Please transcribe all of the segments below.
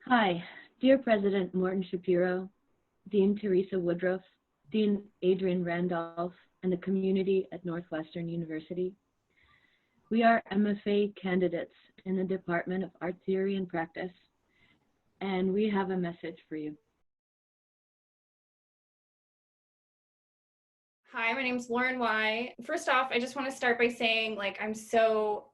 Hi, dear President Morton Shapiro, Dean Teresa Woodruff, Dean Adrian Randolph, and the community at Northwestern University. We are MFA candidates in the Department of Art Theory and Practice, and we have a message for you. Hi, my name is Lauren Y. First off, I just want to start by saying, I'm so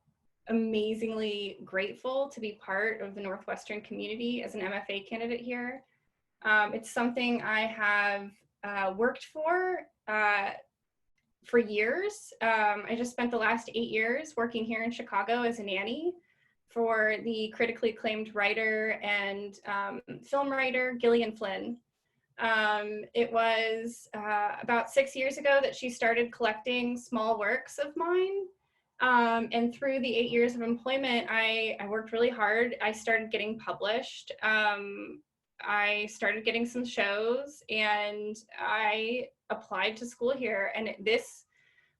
amazingly grateful to be part of the Northwestern community as an MFA candidate here. It's something I have worked for years. I just spent the last 8 years working here in Chicago as a nanny for the critically acclaimed writer and film writer Gillian Flynn. It was about 6 years ago that she started collecting small works of mine. And through the 8 years of employment, I worked really hard. I started getting published. I started getting some shows, and I applied to school here. And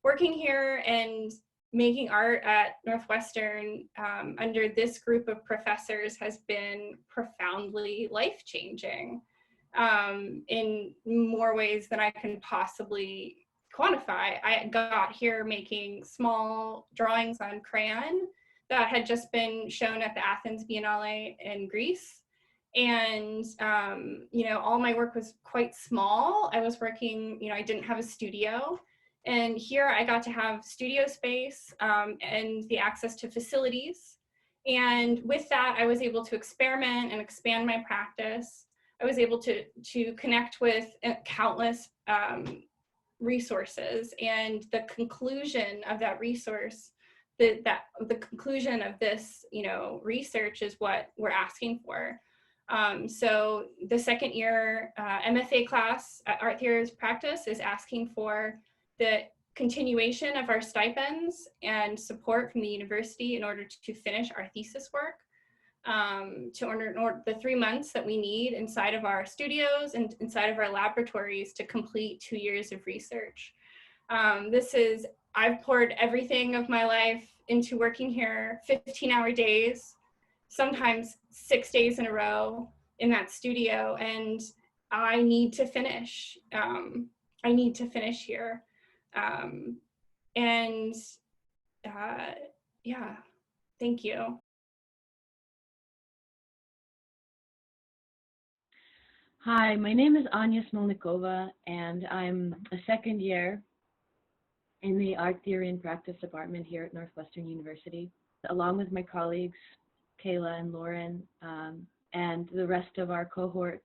working here and making art at Northwestern under this group of professors has been profoundly life-changing in more ways than I can possibly quantify. I got here making small drawings on crayon that had just been shown at the Athens Biennale in Greece. And, all my work was quite small. I was working, I didn't have a studio. And here I got to have studio space and the access to facilities. And with that, I was able to experiment and expand my practice. I was able to connect with countless resources, and the conclusion of that resource, the conclusion of this, research is what we're asking for. So the second year MFA class at Art Theory Practice is asking for the continuation of our stipends and support from the university in order to finish our thesis work. To earn the 3 months that we need inside of our studios and inside of our laboratories to complete 2 years of research. I've poured everything of my life into working here 15-hour days, sometimes 6 days in a row in that studio, and I need to finish. I need to finish here. Yeah, thank you. Hi, my name is Anya Smolnikova, and I'm a second year in the Art Theory and Practice Department here at Northwestern University, along with my colleagues, Kayla and Lauren, and the rest of our cohort,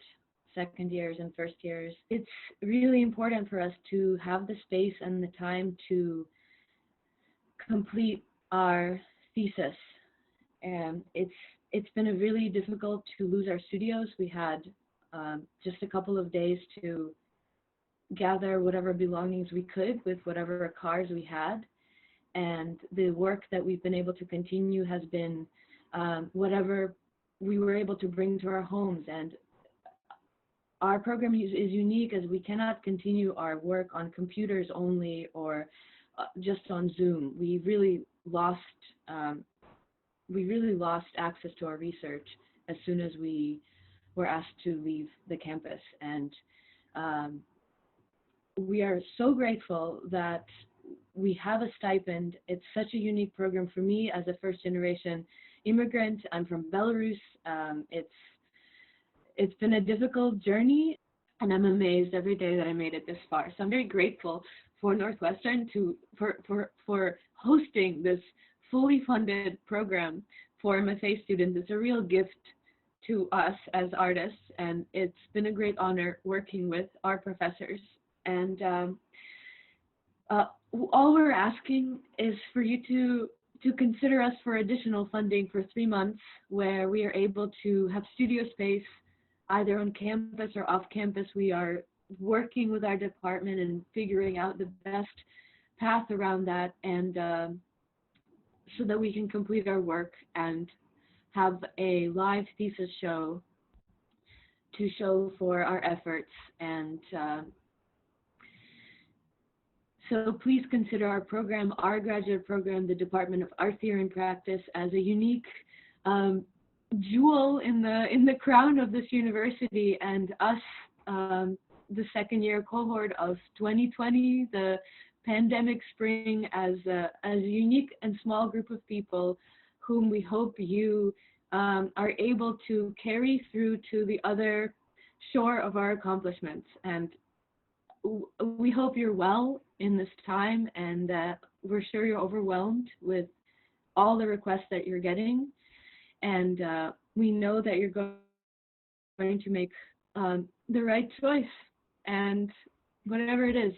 second years and first years. It's really important for us to have the space and the time to complete our thesis. And it's been really difficult to lose our studios. We had just a couple of days to gather whatever belongings we could with whatever cars we had. And the work that we've been able to continue has been whatever we were able to bring to our homes. And our program is unique as we cannot continue our work on computers only or just on Zoom. We really lost access to our research as soon as we were asked to leave the campus. And we are so grateful that we have a stipend. It's such a unique program for me as a first-generation immigrant. I'm from Belarus. It's been a difficult journey, and I'm amazed every day that I made it this far. So I'm very grateful for Northwestern for hosting this fully funded program for MFA students. It's a real gift to us as artists, and it's been a great honor working with our professors. And all we're asking is for you to consider us for additional funding for 3 months, where we are able to have studio space either on campus or off campus. We are working with our department and figuring out the best path around that, and so that we can complete our work and have a live thesis show to show for our efforts. And so please consider our program, our graduate program, the Department of Art Theory and Practice, as a unique jewel in the crown of this university, and us, the second year cohort of 2020, the pandemic spring, as a unique and small group of people whom we hope you are able to carry through to the other shore of our accomplishments. And we hope you're well in this time, and we're sure you're overwhelmed with all the requests that you're getting. And we know that you're going to make the right choice. And whatever it is,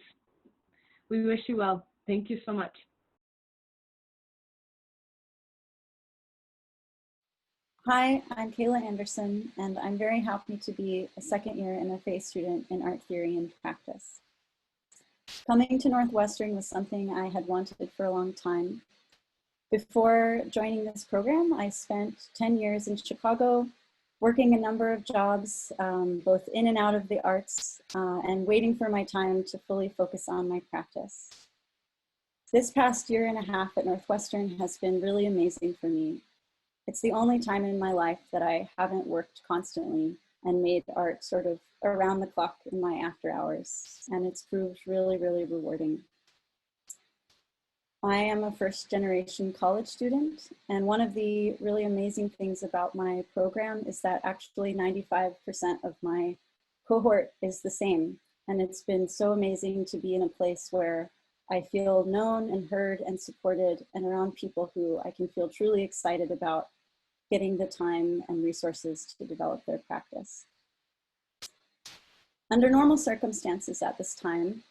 we wish you well. Thank you so much. Hi, I'm Kayla Anderson, and I'm very happy to be a second year MFA student in art theory and practice. Coming to Northwestern was something I had wanted for a long time. Before joining this program, I spent 10 years in Chicago, working a number of jobs, both in and out of the arts, and waiting for my time to fully focus on my practice. This past year and a half at Northwestern has been really amazing for me. It's the only time in my life that I haven't worked constantly and made art sort of around the clock in my after hours, and it's proved really, really rewarding. I am a first-generation college student, and one of the really amazing things about my program is that actually 95% of my cohort is the same, and it's been so amazing to be in a place where I feel known and heard and supported, and around people who I can feel truly excited about getting the time and resources to develop their practice. Under normal circumstances at this time,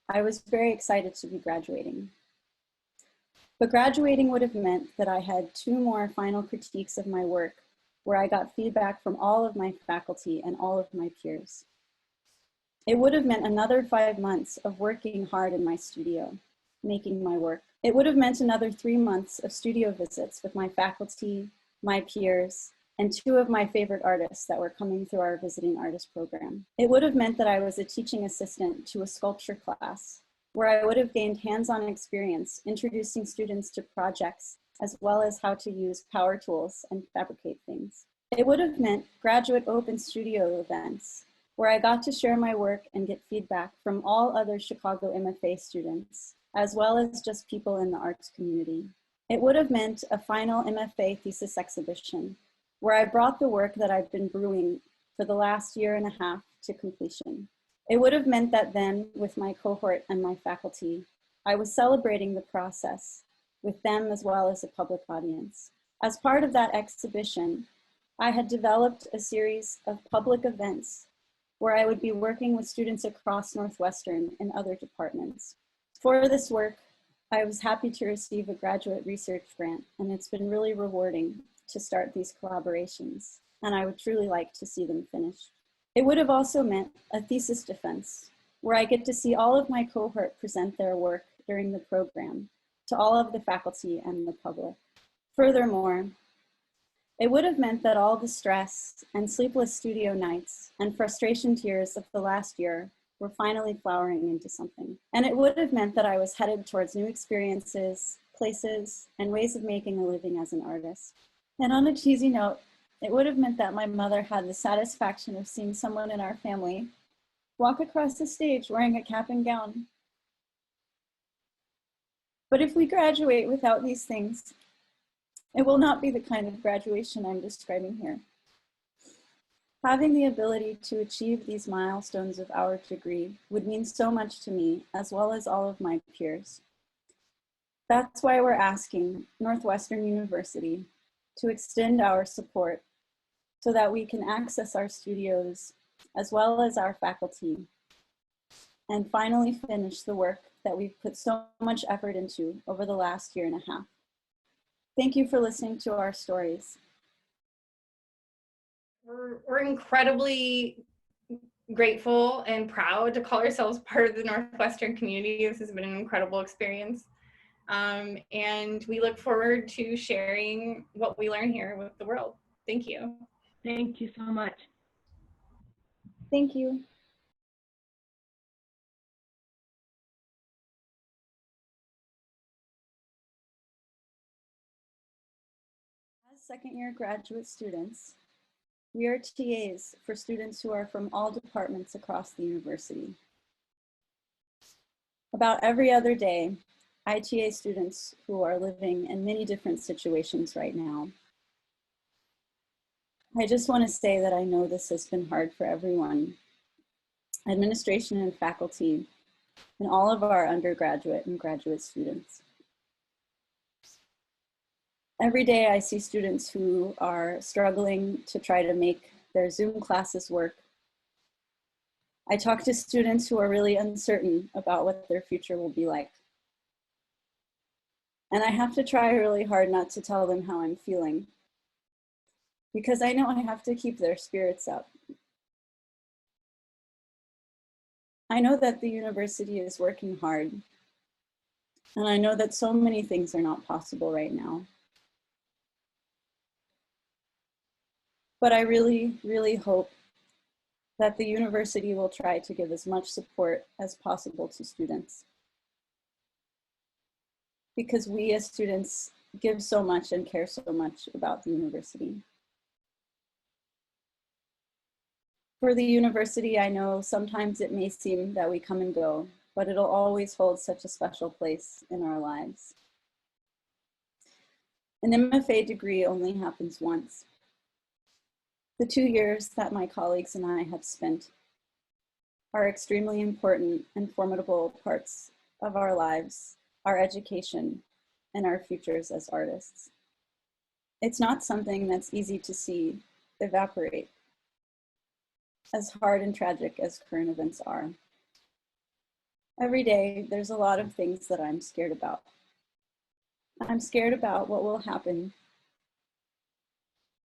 I was very excited to be graduating. But graduating would have meant that I had 2 more final critiques of my work where I got feedback from all of my faculty and all of my peers. It would have meant another 5 months of working hard in my studio, making my work. It would have meant another 3 months of studio visits with my faculty, my peers, and 2 of my favorite artists that were coming through our visiting artist program. It would have meant that I was a teaching assistant to a sculpture class, where I would have gained hands-on experience introducing students to projects, as well as how to use power tools and fabricate things. It would have meant graduate open studio events, where I got to share my work and get feedback from all other Chicago MFA students, as well as just people in the arts community. It would have meant a final MFA thesis exhibition, where I brought the work that I've been brewing for the last year and a half to completion. It would have meant that then, with my cohort and my faculty, I was celebrating the process with them as well as a public audience. As part of that exhibition, I had developed a series of public events where I would be working with students across Northwestern and other departments. For this work, I was happy to receive a graduate research grant, and it's been really rewarding to start these collaborations, and I would truly like to see them finished. It would have also meant a thesis defense, where I get to see all of my cohort present their work during the program to all of the faculty and the public. Furthermore, it would have meant that all the stress and sleepless studio nights and frustration tears of the last year were finally flowering into something. And it would have meant that I was headed towards new experiences, places, and ways of making a living as an artist. And on a cheesy note, it would have meant that my mother had the satisfaction of seeing someone in our family walk across the stage wearing a cap and gown. But if we graduate without these things, it will not be the kind of graduation I'm describing here. Having the ability to achieve these milestones of our degree would mean so much to me, as well as all of my peers. That's why we're asking Northwestern University to extend our support so that we can access our studios as well as our faculty and finally finish the work that we've put so much effort into over the last year and a half. Thank you for listening to our stories. We're incredibly grateful and proud to call ourselves part of the Northwestern community. This has been an incredible experience. And we look forward to sharing what we learn here with the world. Thank you. Thank you so much. Thank you. As second-year graduate students, we are TAs for students who are from all departments across the university. About every other day, I TA students who are living in many different situations right now. I just want to say that I know this has been hard for everyone, administration and faculty, and all of our undergraduate and graduate students. Every day I see students who are struggling to try to make their Zoom classes work. I talk to students who are really uncertain about what their future will be like. And I have to try really hard not to tell them how I'm feeling, because I know I have to keep their spirits up. I know that the university is working hard, and I know that so many things are not possible right now. But I really, really hope that the university will try to give as much support as possible to students, because we as students give so much and care so much about the university. For the university, I know sometimes it may seem that we come and go, but it'll always hold such a special place in our lives. An MFA degree only happens once. The 2 years that my colleagues and I have spent are extremely important and formidable parts of our lives, our education, and our futures as artists. It's not something that's easy to see evaporate, as hard and tragic as current events are. Every day, there's a lot of things that I'm scared about. I'm scared about what will happen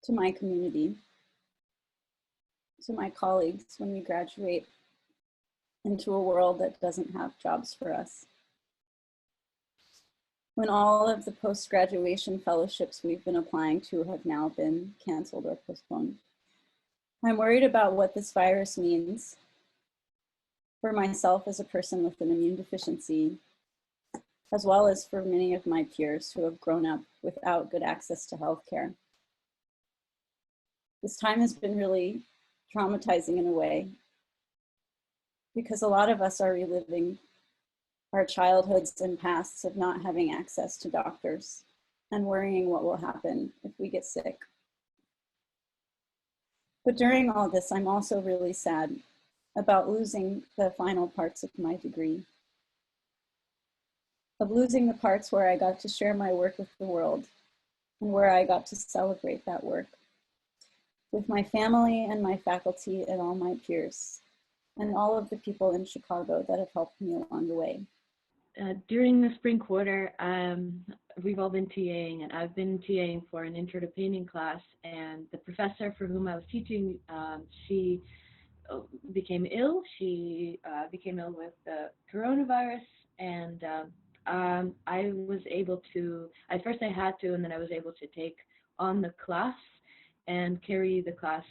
to my community, to my colleagues when we graduate into a world that doesn't have jobs for us. When all of the post-graduation fellowships we've been applying to have now been canceled or postponed. I'm worried about what this virus means for myself as a person with an immune deficiency, as well as for many of my peers who have grown up without good access to healthcare. This time has been really traumatizing in a way, because a lot of us are reliving our childhoods and pasts of not having access to doctors and worrying what will happen if we get sick. But during all this, I'm also really sad about losing the final parts of my degree, of losing the parts where I got to share my work with the world and where I got to celebrate that work with my family and my faculty and all my peers and all of the people in Chicago that have helped me along the way. During the spring quarter, we've all been TAing, and I've been TAing for an intro to painting class, and the professor for whom I was teaching, she became ill. She became ill with the coronavirus, and I was able to, at first I had to, and then I was able to take on the class and carry the class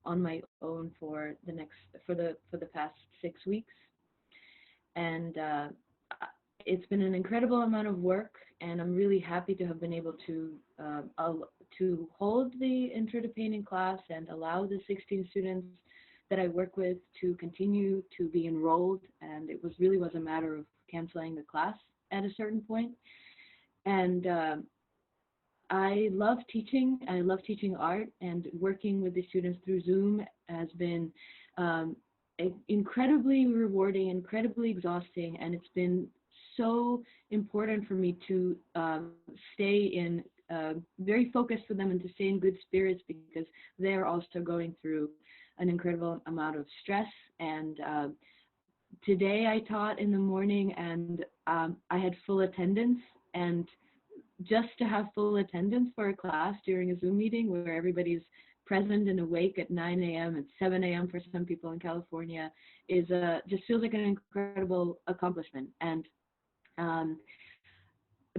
on my own for the past 6 weeks. And it's been an incredible amount of work, and I'm really happy to have been able to hold the Intro to Painting class and allow the 16 students that I work with to continue to be enrolled. And it really was a matter of canceling the class at a certain point. And I love teaching. I love teaching art, and working with the students through Zoom has been incredibly rewarding, incredibly exhausting, and it's been so important for me to stay in very focused for them and to stay in good spirits, because they're also going through an incredible amount of stress. And today I taught in the morning, and I had full attendance, and just to have full attendance for a class during a Zoom meeting where everybody's present and awake at 9 a.m. and 7 a.m. for some people in California is just feels like an incredible accomplishment. And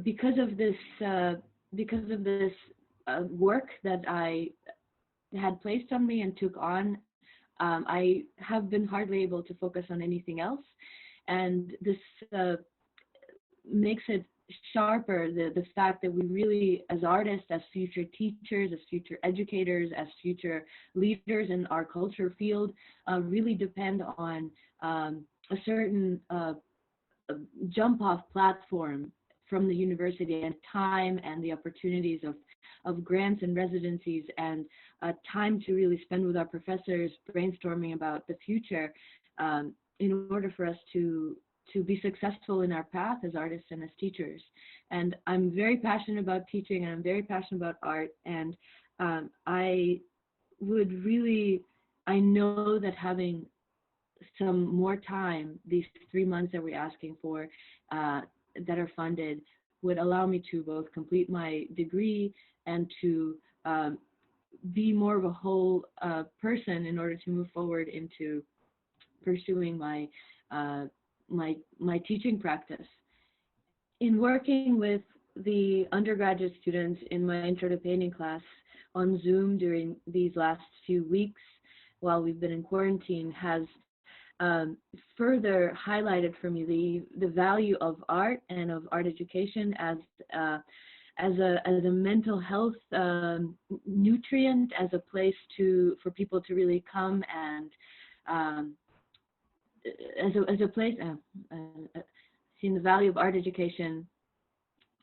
because of this work that I had placed on me and took on, I have been hardly able to focus on anything else, and this makes it sharper the fact that we really, as artists, as future teachers, as future educators, as future leaders in our culture field, really depend on a certain jump off platform from the university, and time and the opportunities of grants and residencies, and time to really spend with our professors brainstorming about the future, in order for us to be successful in our path as artists and as teachers. And I'm very passionate about teaching, and I'm very passionate about art, and I know that having some more time, these 3 months that we're asking for, that are funded, would allow me to both complete my degree and to be more of a whole person in order to move forward into pursuing my teaching practice. In working with the undergraduate students in my Intro to Painting class on Zoom during these last few weeks while we've been in quarantine has further highlighted for me the value of art and of art education as a mental health nutrient, as a place for people to really come and as a place, seeing the value of art education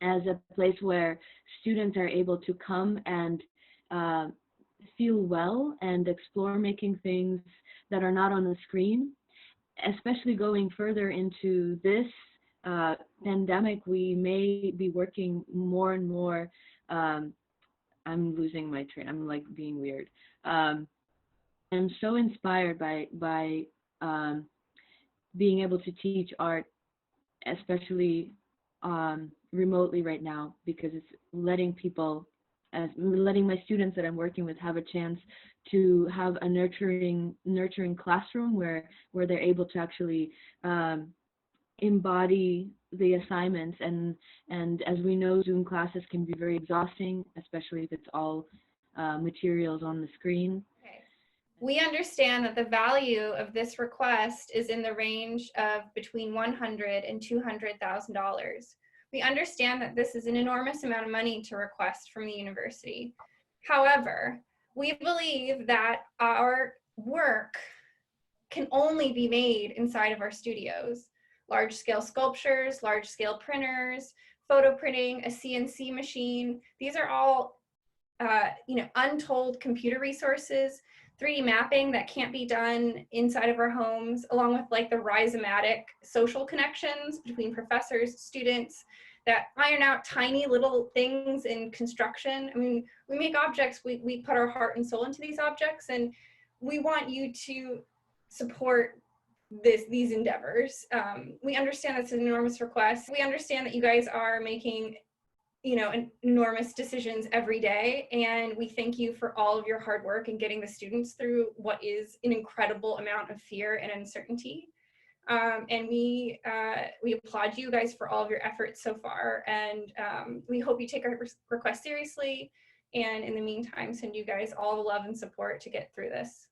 as a place where students are able to come and feel well and explore making things that are not on the screen. Especially going further into this pandemic, we may be working more and more. I'm losing my train. I'm like being weird. I'm so inspired by being able to teach art, especially remotely right now, because it's letting my students that I'm working with have a chance to have a nurturing classroom where they're able to actually embody the assignments, and as we know, Zoom classes can be very exhausting, especially if it's all materials on the screen. Okay. We understand that the value of this request is in the range of between $100,000 and $200,000. We understand that this is an enormous amount of money to request from the university. However, we believe that our work can only be made inside of our studios. Large-scale sculptures, large-scale printers, photo printing, a CNC machine. These are all untold computer resources, 3D mapping that can't be done inside of our homes, along with like the rhizomatic social connections between professors, students, that iron out tiny little things in construction. I mean, we make objects, we put our heart and soul into these objects, and we want you to support these endeavors. We understand it's an enormous request. We understand that you guys are making enormous decisions every day, and we thank you for all of your hard work in getting the students through what is an incredible amount of fear and uncertainty. And we applaud you guys for all of your efforts so far, and we hope you take our request seriously, and in the meantime, send you guys all the love and support to get through this.